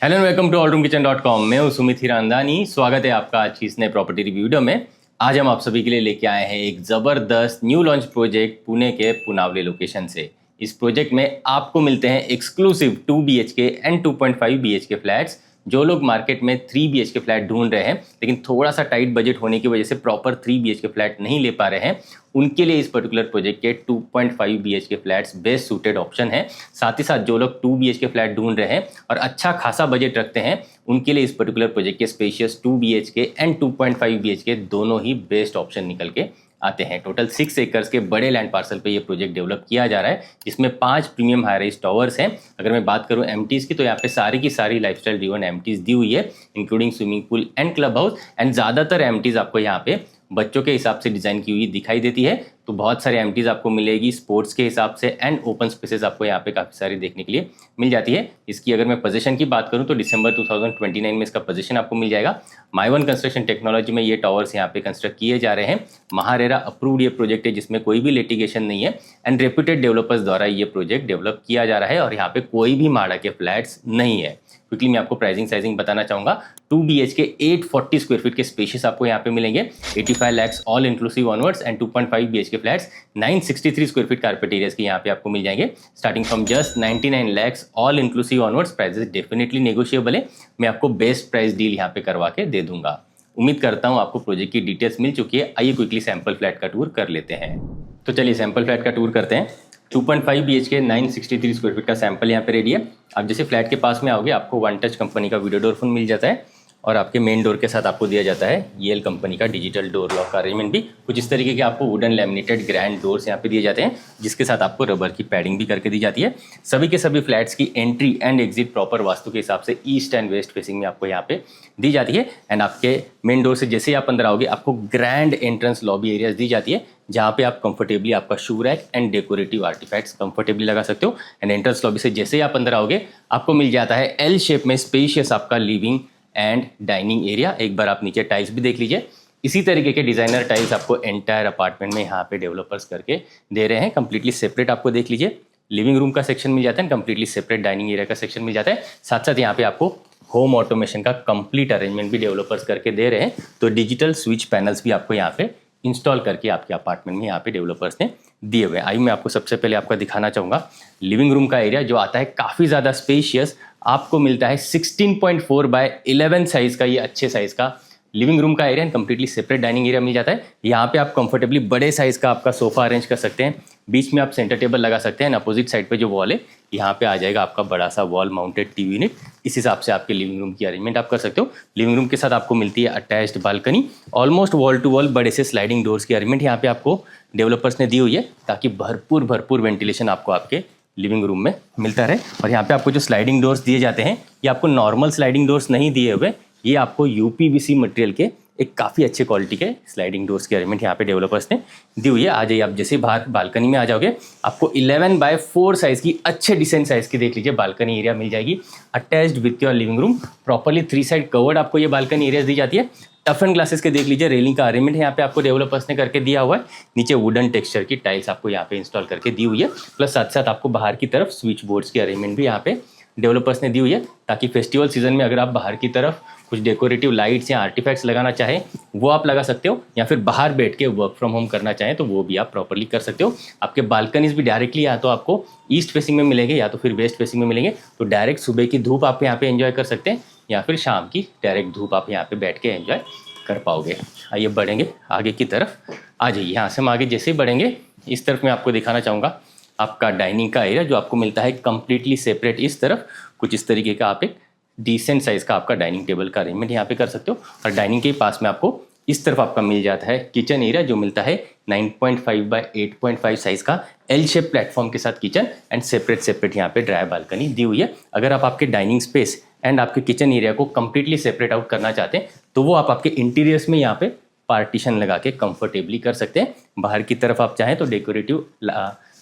Hello and welcome to allroomkitchen.com। मैं हूं सुमित हिरांदानी। स्वागत है आपका आज की इस नए प्रॉपर्टी रिव्यू वीडियो में। आज हम आप सभी के लिए लेके आए हैं एक ज़बरदस्त न्यू लॉन्च प्रोजेक्ट पुणे के पुनावले लोकेशन से। इस प्रोजेक्ट में आपको मिलते हैं exclusive 2 BHK and 2.5 BHK flats. जो लोग मार्केट में 3 BHK फ्लैट ढूंढ रहे हैं लेकिन थोड़ा सा टाइट बजट होने की वजह से प्रॉपर 3 BHK फ्लैट नहीं ले पा रहे हैं, उनके लिए इस पर्टिकुलर प्रोजेक्ट के 2.5 BHK flats best suited option है। साथ ही साथ जो लोग 2 BHK फ्लैट ढूंढ रहे हैं और अच्छा खासा बजट रखते हैं, उनके लिए इस पर्टिकुलर प्रोजेक्ट के स्पेशियस 2 BHK एंड 2.5 BHK दोनों ही बेस्ट ऑप्शन निकल के आते हैं। टोटल 6 एकर्स के बड़े लैंड पार्सल पे ये प्रोजेक्ट डेवलप किया जा रहा है, जिसमें 5 प्रीमियम हाई राइज टावर्स हैं। अगर मैं बात करूं एमटीज़ की, तो यहाँ पे सारी की सारी लाइफस्टाइल ड्रिवन एमटीज़ दी हुई है, including swimming pool and club house. And ज़्यादातर एमटीज़ आपको यहाँ पे बच्चों के हिसाब से डिज़ाइन की हुई दिखाई देती है, तो बहुत सारे एमटीज़ आपको मिलेगी स्पोर्ट्स के हिसाब से। एंड ओपन स्पेसेस आपको यहाँ पे काफ़ी सारी देखने के लिए मिल जाती है। इसकी अगर मैं पोजीशन की बात करूँ तो दिसंबर 2029 में इसका पोजीशन आपको मिल जाएगा। माइवन कंस्ट्रक्शन टेक्नोलॉजी में ये टावर्स यहाँ पे कंस्ट्रक्ट किए जा रहे हैं। महारेरा अप्रूव्ड ये प्रोजेक्ट है, जिसमें कोई भी लिटिगेशन नहीं है एंड रेप्यूटेड डेवलपर्स द्वारा ये प्रोजेक्ट डेवलप किया जा रहा है। और यहाँ पे कोई भी माड़ा के फ्लैट्स नहीं है। क्विकली मैं आपको प्राइसिंग साइजिंग बताना चाहूँगा। 2 BHK 840 स्क्वायर फीट के स्पेशियस आपको यहाँ पे मिलेंगे 85 lakh all inclusive onwards. And 2.5 BHK flats 963 square feet carpet areas के यहाँ पे आपको मिल जाएंगे, starting from just 99 lakh all inclusive onwards. Prices definitely negotiable है, मैं आपको बेस्ट प्राइस डील यहाँ पे करवा के दे दूंगा। उम्मीद करता हूँ आपको प्रोजेक्ट की डिटेल्स मिल चुकी है। आइए क्विकली सैंपल फ्लैट का टूर कर लेते हैं। तो चलिए सैंपल फ्लैट का टूर करते हैं। 2.5 BHK 963 स्क्वायर फीट का सैंपल यहाँ पे रेडी है। आप जैसे फ्लैट के पास में आओगे, आपको वन टच कंपनी का वीडियो डोर फोन मिल जाता है और आपके मेन डोर के साथ आपको दिया जाता है येल कंपनी का डिजिटल डोर लॉक का अरेंजमेंट भी। कुछ इस तरीके के आपको वुडन लैमिनेटेड ग्रैंड डोर्स यहाँ पे दिए जाते हैं, जिसके साथ आपको रबर की पैडिंग भी करके दी जाती है। सभी के सभी फ्लैट्स की entry and exit proper vastu के हिसाब से ईस्ट एंड वेस्ट फेसिंग में आपको यहाँ पे दी जाती है। एंड आपके मेन डोर से जैसे ही आप अंदर आओगे, आपको ग्रैंड एंट्रेंस लॉबी एरियाज दी जाती है, जहाँ पे आप कंफर्टेबली आपका shoe rack and decorative artefacts comfortably लगा सकते हो। एंड एंट्रेंस लॉबी से जैसे ही आप अंदर आओगे, आपको मिल जाता है एल शेप में स्पेशियस आपका लिविंग एंड डाइनिंग एरिया। एक बार आप नीचे टाइल्स भी देख लीजिए। इसी तरीके के डिजाइनर टाइल्स आपको एंटायर अपार्टमेंट में यहाँ पे डेवलपर्स करके दे रहे हैं। कंप्लीटली सेपरेट आपको देख लीजिए लिविंग रूम का सेक्शन मिल जाता है, कंप्लीटली सेपरेट डाइनिंग एरिया का सेक्शन मिल जाता है। साथ साथ यहाँ पे आपको होम ऑटोमेशन का कंप्लीट अरेंजमेंट भी डेवलपर्स करके दे रहे हैं। तो डिजिटल स्विच पैनल्स भी आपको यहाँ पे इंस्टॉल करके आपके अपार्टमेंट में यहाँ पे डेवलपर्स ने दिए हुए हैं। आइए मैं आपको सबसे पहले आपका दिखाना चाहूँगा लिविंग रूम का एरिया, जो आता है काफ़ी ज़्यादा स्पेशियस। आपको मिलता है 16.4 बाय 11 साइज़ का ये अच्छे साइज़ का लिविंग रूम का area and completely separate dining area मिल जाता है। यहाँ पे आप कंफर्टेबली बड़े साइज़ का आपका सोफा अरेंज कर सकते हैं, बीच में आप सेंटर टेबल लगा सकते हैं। अपोजिट साइड पे जो वॉल है, यहाँ पे आ जाएगा आपका बड़ा सा वॉल माउंटेड टीवी यूनिट। इस हिसाब से आपके लिविंग रूम की अरेंजमेंट आप कर सकते हो। लिविंग रूम के साथ आपको मिलती है attached balcony, almost wall to wall बड़े से स्लाइडिंग डोर्स की अरेंजमेंट यहाँ पे आपको डेवलपर्स ने दी हुई है, ताकि भरपूर वेंटिलेशन आपको आपके लिविंग रूम में मिलता रहे। और यहाँ पे आपको जो स्लाइडिंग डोर्स दिए जाते हैं, ये आपको नॉर्मल स्लाइडिंग डोर्स नहीं दिए हुए, ये आपको UPVC मटेरियल के एक काफ़ी अच्छे क्वालिटी के स्लाइडिंग डोर्स की अरेंजमेंट यहाँ पे डेवलपर्स ने दी हुई है। आ जाइए आप जैसे बाहर बालकनी में आ जाओगे, आपको 11 बाय 4 साइज़ की अच्छे डिसेंट साइज़ की देख लीजिए बालकनी एरिया मिल जाएगी, attached with your living room. Properly 3 side covered आपको ये बालकनी एरिया दी जाती है। टफ एंड ग्लासेस के देख लीजिए रेलिंग का अरेंजमेंट यहाँ पे आपको डेवलपर्स ने करके दिया हुआ है। नीचे वुडन टेक्सचर की टाइल्स आपको यहाँ पे इंस्टॉल करके दी हुई है। प्लस साथ साथ आपको बाहर की तरफ स्विच बोर्ड्स की अरेंजमेंट भी यहाँ पे डेवलपर्स ने दी हुई है, ताकि फेस्टिवल सीजन में अगर आप बाहर की तरफ कुछ डेकोरेटिव लाइट्स या आर्टिफैक्ट्स लगाना चाहें, वो आप लगा सकते हो, या फिर बाहर बैठ के वर्क फ्रॉम होम करना चाहें तो वो भी आप प्रॉपर्ली कर सकते हो। आपके बालकनीज भी डायरेक्टली या तो आपको ईस्ट फेसिंग में मिलेंगे या तो फिर वेस्ट फेसिंग में मिलेंगे। तो डायरेक्ट सुबह की धूप आप यहाँ पे एंजॉय कर सकते हैं, या फिर शाम की डायरेक्ट धूप आप यहाँ पे बैठ के एंजॉय कर पाओगे। आइए बढ़ेंगे आगे की तरफ। आ जाइए, यहाँ से हम आगे जैसे ही बढ़ेंगे, इस तरफ मैं आपको दिखाना चाहूँगा आपका डाइनिंग का एरिया, जो आपको मिलता है कंप्लीटली सेपरेट। इस तरफ कुछ इस तरीके का आप एक डिसेंट साइज़ का आपका डाइनिंग टेबल का अरेंजमेंट यहाँ पे कर सकते हो। और डाइनिंग के पास में आपको इस तरफ आपका मिल जाता है किचन एरिया, जो मिलता है 9.5 बाय 8.5 साइज़ का एल शेप प्लेटफॉर्म के साथ किचन एंड सेपरेट यहाँ पे ड्राई बालकनी दी हुई है। अगर आप आपके डाइनिंग स्पेस एंड आपके किचन एरिया को कंप्लीटली सेपरेट आउट करना चाहते हैं, तो वो आप आपके इंटीरियर्स में यहाँ पे पार्टीशन लगा के कंफर्टेबली कर सकते हैं। बाहर की तरफ आप चाहें तो डेकोरेटिव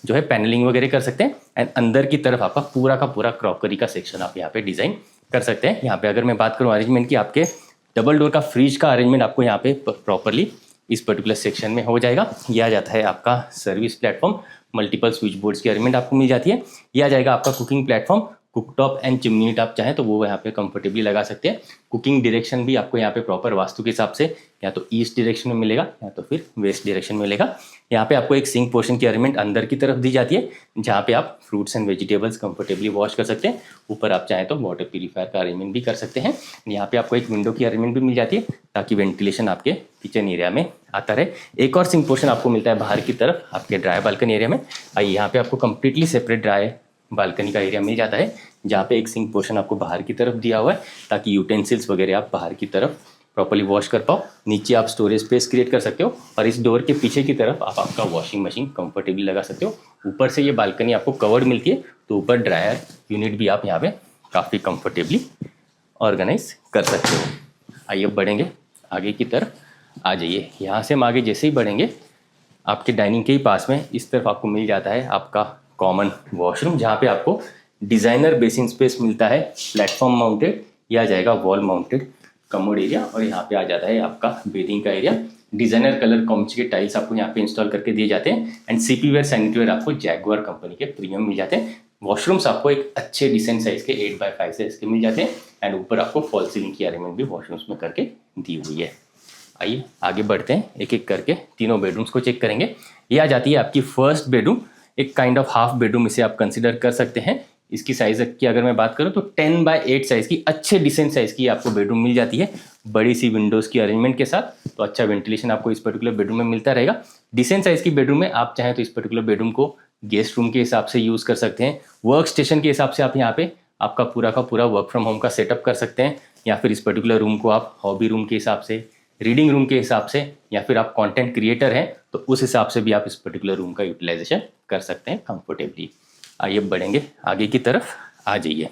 जो है पैनलिंग वगैरह कर सकते हैं, एंड अंदर की तरफ आपका पूरा का पूरा क्रॉकरी का सेक्शन आप यहाँ पे डिज़ाइन कर सकते हैं। यहाँ पे अगर मैं बात करूँ अरेंजमेंट की, आपके डबल डोर का फ्रिज का अरेंजमेंट आपको यहाँ पे प्रॉपरली इस पर्टिकुलर सेक्शन में हो जाएगा। यह आ जाता है आपका service platform, multiple switch boards की अरेंजमेंट आपको मिल जाती है। यह आ जाएगा आपका cooking platform, cooktop and chimney unit आप चाहें तो वो यहाँ पे कंफर्टेबली लगा सकते हैं। कुकिंग डायरेक्शन भी आपको यहाँ पे प्रॉपर वास्तु के हिसाब से या तो ईस्ट डायरेक्शन में मिलेगा या तो फिर वेस्ट डायरेक्शन में मिलेगा। यहाँ पे आपको एक सिंक पोर्शन की अरेंजमेंट अंदर की तरफ दी जाती है, जहाँ पे आप fruits and vegetables comfortably wash कर सकते हैं। ऊपर आप चाहें तो वाटर प्यूरीफायर का अरेंजमेंट भी कर सकते हैं। यहाँ पे आपको एक विंडो की अरेंजमेंट भी मिल जाती है ताकि वेंटिलेशन आपके किचन एरिया में आता रहे। एक और सिंक पोर्शन आपको मिलता है बाहर की तरफ आपके ड्राई बालकनी एरिया में। आइए यहाँ पे आपको कंप्लीटली सेपरेट ड्राई बालकनी का एरिया मिल जाता है, जहाँ पे एक सिंक पोर्शन आपको बाहर की तरफ दिया हुआ है ताकि यूटेंसिल्स वगैरह आप बाहर की तरफ प्रॉपर्ली वॉश कर पाओ। नीचे आप स्टोरेज स्पेस क्रिएट कर सकते हो और इस डोर के पीछे की तरफ आप आपका वॉशिंग मशीन कंफर्टेबली लगा सकते हो। ऊपर से ये बालकनी आपको कवर्ड मिलती है, तो ऊपर ड्रायर यूनिट भी आप यहाँ पे काफ़ी कंफर्टेबली ऑर्गेनाइज कर सकते हो। आइए बढ़ेंगे आगे की तरफ, आ जाइए। यहाँ से हम आगे जैसे ही बढ़ेंगे आपके डाइनिंग के ही पास में इस तरफ आपको मिल जाता है आपका कॉमन वॉशरूम, जहाँ पे आपको डिज़ाइनर बेसिन स्पेस मिलता है, प्लेटफॉर्म माउंटेड या जाएगा वॉल माउंटेड कमोड एरिया, और यहाँ पे आ जाता है आपका बेडिंग का एरिया। डिज़ाइनर कलर कॉम्ची के टाइल्स आपको यहाँ पे इंस्टॉल करके दिए जाते हैं and CP ware sanitary ware आपको जैगुआर कंपनी के प्रीमियम मिल जाते हैं। वॉशरूम्स आपको एक अच्छे डिसेंट साइज के 8x5 साइज के मिल जाते हैं एंड ऊपर आपको फॉल सीलिंग की अरेंजमेंट भी वॉशरूम्स में करके दी हुई है। आइए आगे बढ़ते हैं, एक एक करके तीनों बेडरूम्स को चेक करेंगे। ये आ जाती है आपकी फर्स्ट बेडरूम, एक काइंड ऑफ हाफ बेडरूम इसे आप कंसिडर कर सकते हैं। इसकी साइज की अगर मैं बात करूं तो 10x8 साइज की अच्छे डिसेंट साइज की आपको बेडरूम मिल जाती है, बड़ी सी विंडोज़ की अरेंजमेंट के साथ। तो अच्छा वेंटिलेशन आपको इस पर्टिकुलर बेडरूम में मिलता रहेगा। डिसेंट साइज की बेडरूम में आप चाहें तो इस पर्टिकुलर बेडरूम को गेस्ट रूम के हिसाब से यूज़ कर सकते हैं, वर्क स्टेशन के हिसाब से आप यहाँ पे आपका पूरा का पूरा वर्क फ्रॉम होम का सेटअप कर सकते हैं, या फिर इस पर्टिकुलर रूम को आप हॉबी रूम के हिसाब से, रीडिंग रूम के हिसाब से, या फिर आप कंटेंट क्रिएटर हैं तो उस हिसाब से भी आप इस पर्टिकुलर रूम का यूटिलाइजेशन कर सकते हैं कंफर्टेबली। आइए बढ़ेंगे आगे की तरफ, आ जाइए।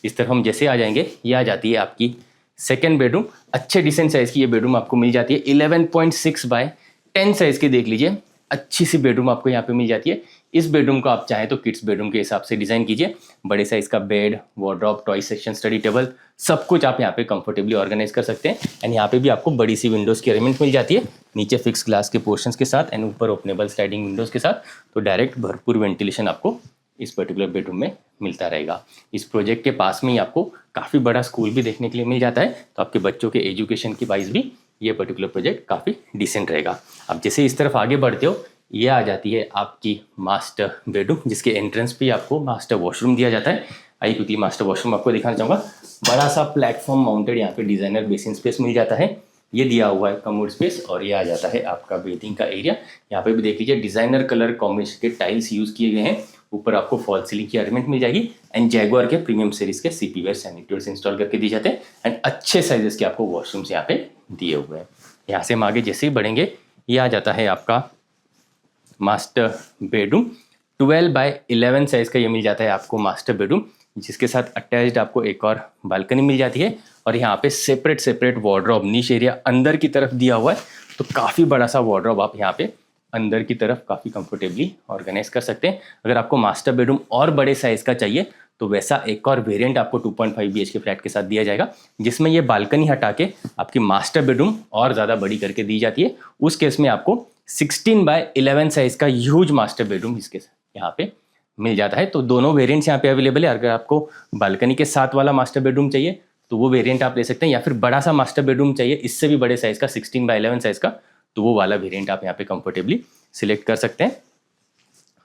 इस तरफ हम जैसे आ जाएंगे, ये आ जाती है आपकी सेकेंड बेडरूम। अच्छे डिसेंट साइज़ की ये बेडरूम आपको मिल जाती है, 11.6x10 साइज़ की देख लीजिए, अच्छी सी बेडरूम आपको यहाँ पे मिल जाती है। इस बेडरूम को आप चाहें तो किड्स बेडरूम के हिसाब से डिज़ाइन कीजिए। बड़े साइज़ का bed, wardrobe, toy section, study table, सब कुछ आप यहाँ पे कंफर्टेबली ऑर्गेनाइज कर सकते हैं। एंड यहाँ पे भी आपको बड़ी सी विंडोज़ की अरेंजमेंट मिल जाती है, नीचे फिक्स ग्लास के पोर्शंस के साथ एंड ऊपर ओपनेबल स्लाइडिंग विंडोज़ के साथ। तो डायरेक्ट भरपूर वेंटिलेशन आपको इस पर्टिकुलर बेडरूम में मिलता रहेगा। इस प्रोजेक्ट के पास में ही आपको काफ़ी बड़ा स्कूल भी देखने के लिए मिल जाता है, तो आपके बच्चों के एजुकेशन की वाइज भी ये पर्टिकुलर प्रोजेक्ट काफ़ी डिसेंट रहेगा। अब जैसे इस तरफ आगे बढ़ते हो, ये आ जाती है आपकी मास्टर बेडरूम, जिसके एंट्रेंस पे आपको मास्टर वॉशरूम दिया जाता है। आइए क्विकली मास्टर वॉशरूम आपको दिखाना चाहूँगा। बड़ा सा प्लेटफॉर्म माउंटेड यहाँ पे डिज़ाइनर बेसिन स्पेस मिल जाता है, ये दिया हुआ है कमोड स्पेस, और ये आ जाता है आपका बेथिंग का एरिया। यहाँ पे भी देख लीजिए डिज़ाइनर कलर कॉम्बिनेशन के टाइल्स यूज़ किए गए हैं। ऊपर आपको फॉल सीलिंग की अरेंजमेंट मिल जाएगी एंड जैगुआर के प्रीमियम सीरीज के सीपी वेयर सैनिटरीज इंस्टॉल करके दिए जाते हैं एंड अच्छे साइजेस के आपको वॉशरूम्स यहाँ पे दिए हुए हैं। यहाँ से हम आगे जैसे ही बढ़ेंगे, ये आ जाता है आपका मास्टर बेडरूम। 12x11 साइज का ये मिल जाता है आपको मास्टर बेडरूम, जिसके साथ अटैच्ड आपको एक और बालकनी मिल जाती है और यहाँ पे सेपरेट वार्डरोब नीश एरिया अंदर की तरफ दिया हुआ है। तो काफ़ी बड़ा सा वार्डरोब आप यहाँ पे अंदर की तरफ काफ़ी कंफर्टेबली ऑर्गेनाइज कर सकते हैं। अगर आपको मास्टर बेडरूम और बड़े साइज़ का चाहिए तो वैसा एक और वेरिएंट आपको 2.5 BHK फ्लैट के साथ दिया जाएगा, जिसमें ये बालकनी हटा के आपकी मास्टर बेडरूम और ज़्यादा बड़ी करके दी जाती है। उस केस में आपको 16x11 साइज़ का ह्यूज मास्टर बेडरूम इसके यहाँ पे मिल जाता है। तो दोनों वेरिएंट्स यहाँ पे अवेलेबल है। अगर आपको बालकनी के साथ वाला मास्टर बेडरूम चाहिए तो वो वेरिएंट आप ले सकते हैं, या फिर बड़ा सा मास्टर बेडरूम चाहिए इससे भी बड़े साइज़ का 16x11 साइज़ का, तो वो वाला वेरिएंट आप यहाँ पे कंफर्टेबली सिलेक्ट कर सकते हैं।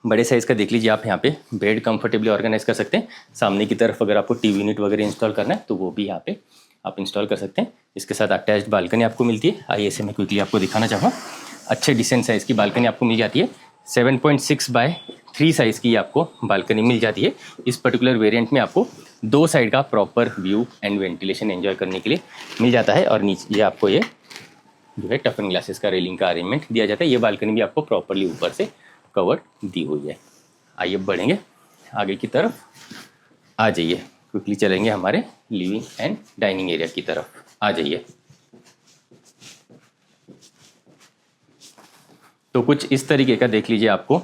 बड़े साइज़ का देख लीजिए, आप यहाँ पे बेड कंफर्टेबली ऑर्गेनाइज कर सकते हैं। सामने की तरफ अगर आपको टीवी यूनिट वगैरह इंस्टॉल करना है तो वो भी यहाँ पे आप इंस्टॉल कर सकते हैं। इसके साथ अटैच्ड बालकनी आपको मिलती है। आइए इसे मैं क्विकली आपको दिखाना चाहूँगा। अच्छे डिसेंट साइज़ की बालकनी आपको मिल जाती है, 7.6x3 साइज़ की आपको बालकनी मिल जाती है। इस पर्टिकुलर वेरिएंट में आपको दो साइड का proper view and ventilation enjoy करने के लिए मिल जाता है, और नीचे ये आपको ये जो है टफन ग्लासेस का रेलिंग का अरेंजमेंट दिया जाता है। ये बालकनी भी आपको प्रॉपरली ऊपर से कवर दी हुई है। आइए बढ़ेंगे आगे की तरफ, आ जाइए क्विकली चलेंगे हमारे लिविंग एंड डाइनिंग एरिया की तरफ। आ जाइए। तो कुछ इस तरीके का देख लीजिए, आपको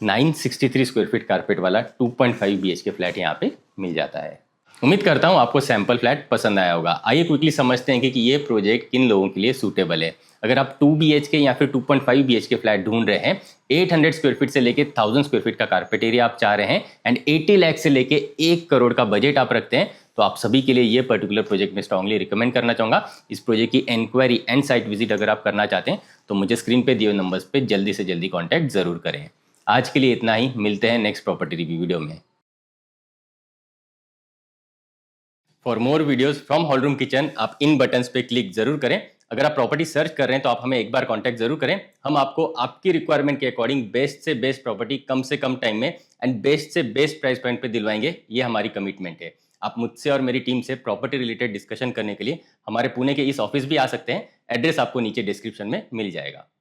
963 स्क्वायर फीट कारपेट वाला 2.5 BHK फ्लैट यहाँ पे मिल जाता है। उम्मीद करता हूँ आपको सैंपल फ्लैट पसंद आया होगा। आइए क्विकली समझते हैं कि ये प्रोजेक्ट किन लोगों के लिए सूटेबल है। अगर आप 2 BHK या फिर 2.5 BHK फ्लैट ढूंढ रहे हैं, 800 स्क्वायर फीट से लेके 1000 स्क्वायर फीट का कारपेट एरिया आप चाह रहे हैं एंड 80 लाख से लेके 1 करोड़ का बजट आप रखते हैं, तो आप सभी के लिए ये पर्टिकुलर प्रोजेक्ट में स्ट्रांगली रिकमेंड करना चाहूँगा। इस प्रोजेक्ट की इंक्वायरी एंड साइट विजिट अगर आप करना चाहते हैं तो मुझे स्क्रीन पे दिए नंबर्स पे जल्दी से जल्दी कॉन्टैक्ट जरूर करें। आज के लिए इतना ही, मिलते हैं नेक्स्ट प्रॉपर्टी रिव्यू वीडियो में। For more videos from hall room kitchen आप इन बटन्स पे क्लिक जरूर करें। अगर आप प्रॉपर्टी सर्च कर रहे हैं तो आप हमें एक बार कांटेक्ट जरूर करें। हम आपको आपकी रिक्वायरमेंट के अकॉर्डिंग बेस्ट से बेस्ट प्रॉपर्टी कम से कम टाइम में एंड बेस्ट से बेस्ट प्राइस पॉइंट पे दिलवाएंगे, ये हमारी कमिटमेंट है। आप मुझसे और मेरी टीम से प्रॉपर्टी रिलेटेड डिस्कशन करने के लिए हमारे पुणे के इस ऑफिस भी आ सकते हैं। एड्रेस आपको नीचे डिस्क्रिप्शन में मिल जाएगा।